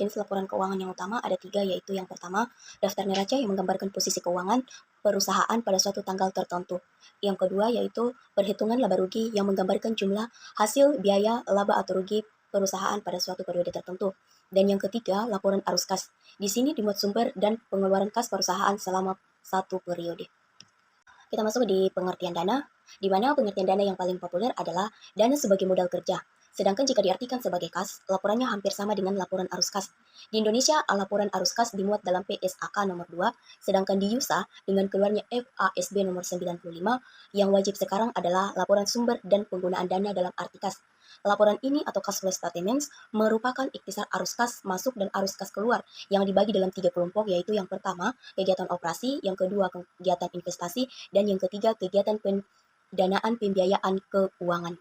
jenis laporan keuangan yang utama ada 3, yaitu yang pertama, daftar neraca yang menggambarkan posisi keuangan perusahaan pada suatu tanggal tertentu. Yang kedua yaitu perhitungan laba rugi yang menggambarkan jumlah hasil biaya laba atau rugi perusahaan pada suatu periode tertentu. Dan yang ketiga, laporan arus kas. Di sini dimuat sumber dan pengeluaran kas perusahaan selama satu periode. Kita masuk di pengertian dana, di mana pengertian dana yang paling populer adalah dana sebagai modal kerja. Sedangkan jika diartikan sebagai kas, laporannya hampir sama dengan laporan arus kas. Di Indonesia, laporan arus kas dimuat dalam PSAK nomor 2, sedangkan di USA dengan keluarnya FASB nomor 95, yang wajib sekarang adalah laporan sumber dan penggunaan dana dalam arti kas. Laporan ini atau cash flow statements merupakan ikhtisar arus kas masuk dan arus kas keluar yang dibagi dalam 3 kelompok, yaitu yang pertama, kegiatan operasi, yang kedua, kegiatan investasi, dan yang ketiga, kegiatan pendanaan pembiayaan keuangan.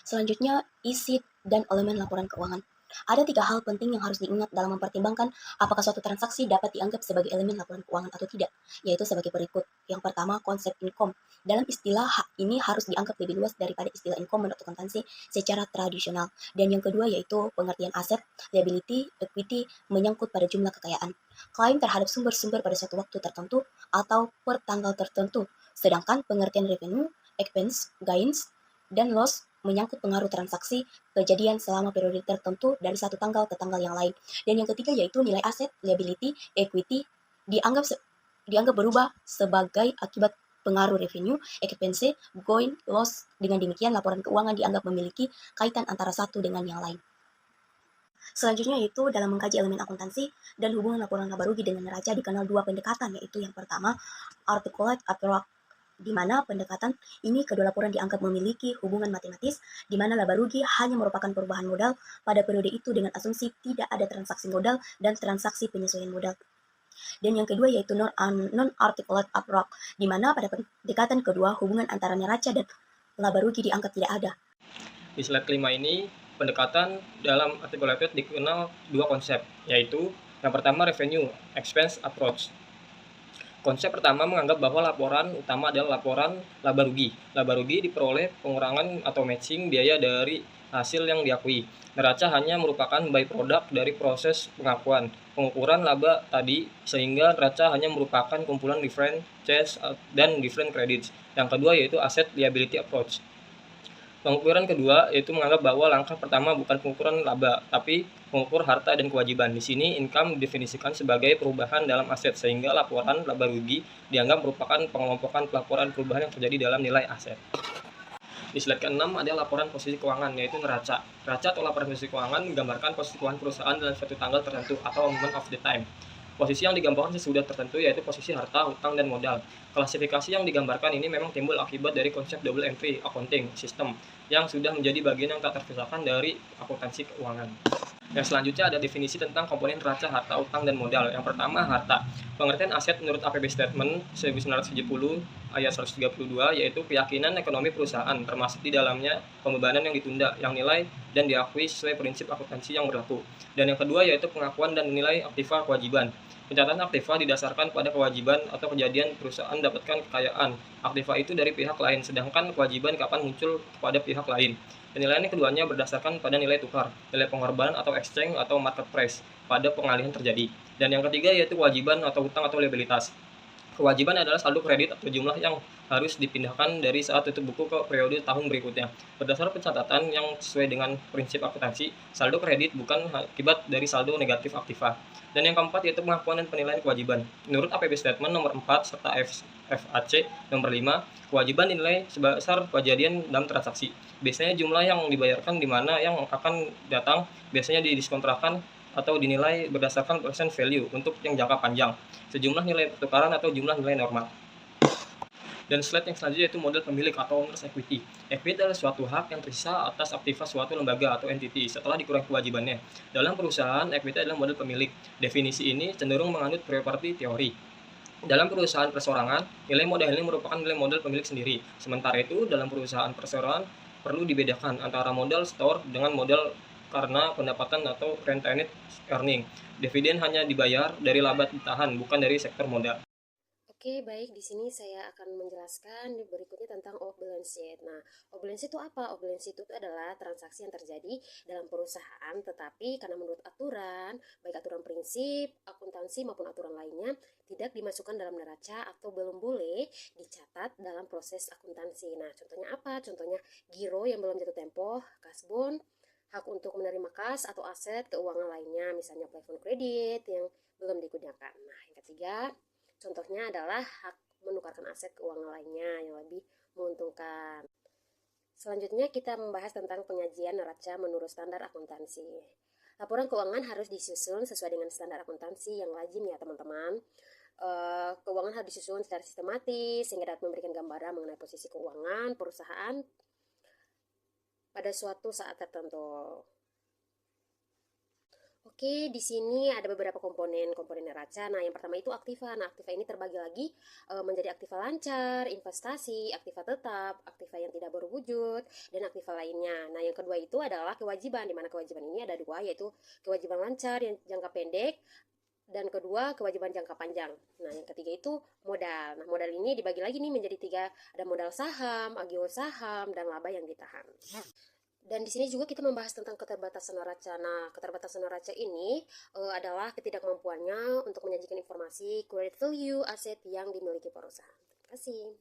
Selanjutnya, isi dan elemen laporan keuangan. Ada 3 hal penting yang harus diingat dalam mempertimbangkan apakah suatu transaksi dapat dianggap sebagai elemen laporan keuangan atau tidak, yaitu sebagai berikut. Yang pertama, konsep income. Dalam istilah ini harus dianggap lebih luas daripada istilah income menurut akuntansi secara tradisional. Dan yang kedua yaitu pengertian aset, liability, equity menyangkut pada jumlah kekayaan. Klaim terhadap sumber-sumber pada suatu waktu tertentu atau per tanggal tertentu. Sedangkan pengertian revenue, expense, gains, dan loss menyangkut pengaruh transaksi kejadian selama periode tertentu dari satu tanggal ke tanggal yang lain. Dan yang ketiga yaitu nilai aset, liability, equity dianggap berubah sebagai akibat pengaruh revenue, expense, gain, loss. Dengan demikian laporan keuangan dianggap memiliki kaitan antara satu dengan yang lain. Selanjutnya yaitu dalam mengkaji elemen akuntansi dan hubungan laporan laba rugi dengan neraca dikenal 2 pendekatan, yaitu yang pertama, articulate approach, di mana pendekatan ini kedua laporan dianggap memiliki hubungan matematis, di mana laba rugi hanya merupakan perubahan modal pada periode itu dengan asumsi tidak ada transaksi modal dan transaksi penyesuaian modal. Dan yang kedua yaitu non-articulate approach, di mana pada pendekatan kedua hubungan antara neraca dan laba rugi dianggap tidak ada. Di slide kelima ini, pendekatan dalam articulated dikenal 2 konsep, yaitu yang pertama revenue expense approach. Konsep pertama menganggap bahwa laporan utama adalah laporan laba rugi. Laba rugi diperoleh pengurangan atau matching biaya dari hasil yang diakui. Neraca hanya merupakan byproduct dari proses pengakuan pengukuran laba tadi, sehingga neraca hanya merupakan kumpulan different charges dan different credits. Yang kedua yaitu asset liability approach. Pengukuran kedua yaitu menganggap bahwa langkah pertama bukan pengukuran laba, tapi mengukur harta dan kewajiban. Di sini income didefinisikan sebagai perubahan dalam aset, sehingga laporan laba rugi dianggap merupakan pengelompokan pelaporan perubahan yang terjadi dalam nilai aset. Di slide ke-6 ada laporan posisi keuangan, yaitu neraca. Neraca atau laporan posisi keuangan menggambarkan posisi keuangan perusahaan dalam suatu tanggal tertentu atau moment of the time. Posisi yang digambarkan sesudah tertentu yaitu posisi harta, hutang, dan modal. Klasifikasi yang digambarkan ini memang timbul akibat dari konsep double entry accounting system yang sudah menjadi bagian yang tak terpisahkan dari akuntansi keuangan. Yang selanjutnya ada definisi tentang komponen neraca, harta, hutang, dan modal. Yang pertama, harta. Pengertian aset menurut APB Statement 1970 ayat 132 yaitu keyakinan ekonomi perusahaan, termasuk di dalamnya pembebanan yang ditunda, yang nilai dan diakui sesuai prinsip akuntansi yang berlaku. Dan yang kedua yaitu pengakuan dan nilai aktiva kewajiban. Pencatatan aktiva didasarkan pada kewajiban atau kejadian perusahaan dapatkan kekayaan. Aktiva itu dari pihak lain, sedangkan kewajiban kapan muncul kepada pihak lain. Penilaian keduanya berdasarkan pada nilai tukar, nilai pengorbanan atau exchange atau market price pada pengalihan terjadi. Dan yang ketiga yaitu kewajiban atau hutang atau liabilitas. Kewajiban adalah saldo kredit atau jumlah yang harus dipindahkan dari saat tutup buku ke periode tahun berikutnya. Berdasarkan pencatatan yang sesuai dengan prinsip akuntansi, saldo kredit bukan akibat dari saldo negatif aktiva. Dan yang keempat yaitu pengakuan dan penilaian kewajiban. Menurut APB Statement nomor 4 serta FAC nomor 5, kewajiban dinilai sebesar kejadian dalam transaksi. Biasanya jumlah yang dibayarkan di mana yang akan datang biasanya didiskontrakan atau dinilai berdasarkan present value untuk yang jangka panjang, sejumlah nilai pertukaran atau jumlah nilai normal. Dan slide yang selanjutnya yaitu model pemilik atau owner's equity. Equity adalah suatu hak yang tersisa atas aktiva suatu lembaga atau entity setelah dikurangi kewajibannya. Dalam perusahaan, equity adalah model pemilik. Definisi ini cenderung menganut property teori. Dalam perusahaan perseorangan, nilai modal ini merupakan nilai modal pemilik sendiri. Sementara itu, dalam perusahaan perseorangan perlu dibedakan antara modal store dengan modal karena pendapatan atau retained earning. Dividen hanya dibayar dari laba ditahan, bukan dari sektor modal. Oke, baik. Di sini saya akan menjelaskan berikutnya tentang off balance sheet. Nah, off balance sheet itu apa? Off balance sheet itu adalah transaksi yang terjadi dalam perusahaan, tetapi karena menurut aturan, baik aturan prinsip, akuntansi maupun aturan lainnya, tidak dimasukkan dalam neraca atau belum boleh dicatat dalam proses akuntansi. Nah, contohnya apa? Contohnya giro yang belum jatuh tempo, kasbon, hak untuk menerima kas atau aset keuangan lainnya, misalnya plafon kredit yang belum digunakan. Nah, yang ketiga, contohnya adalah hak menukarkan aset keuangan lainnya yang lebih menguntungkan. Selanjutnya kita membahas tentang penyajian neraca menurut standar akuntansi. Laporan keuangan harus disusun sesuai dengan standar akuntansi yang lazim ya teman-teman. Keuangan harus disusun secara sistematis sehingga dapat memberikan gambaran mengenai posisi keuangan perusahaan pada suatu saat tertentu. Oke, di sini ada beberapa komponen neraca. Nah, yang pertama itu aktiva. Nah, aktiva ini terbagi lagi menjadi aktiva lancar, investasi, aktiva tetap, aktiva yang tidak berwujud, dan aktiva lainnya. Nah, yang kedua itu adalah kewajiban, di mana kewajiban ini ada dua, yaitu kewajiban lancar yang jangka pendek, dan kedua kewajiban jangka panjang. Nah, yang ketiga itu modal. Nah, modal ini dibagi lagi nih menjadi tiga, ada modal saham, agio saham, dan laba yang ditahan. Dan di sini juga kita membahas tentang keterbatasan neraca. Nah, keterbatasan neraca ini adalah ketidakmampuannya untuk menyajikan informasi credit value aset yang dimiliki perusahaan. Terima kasih.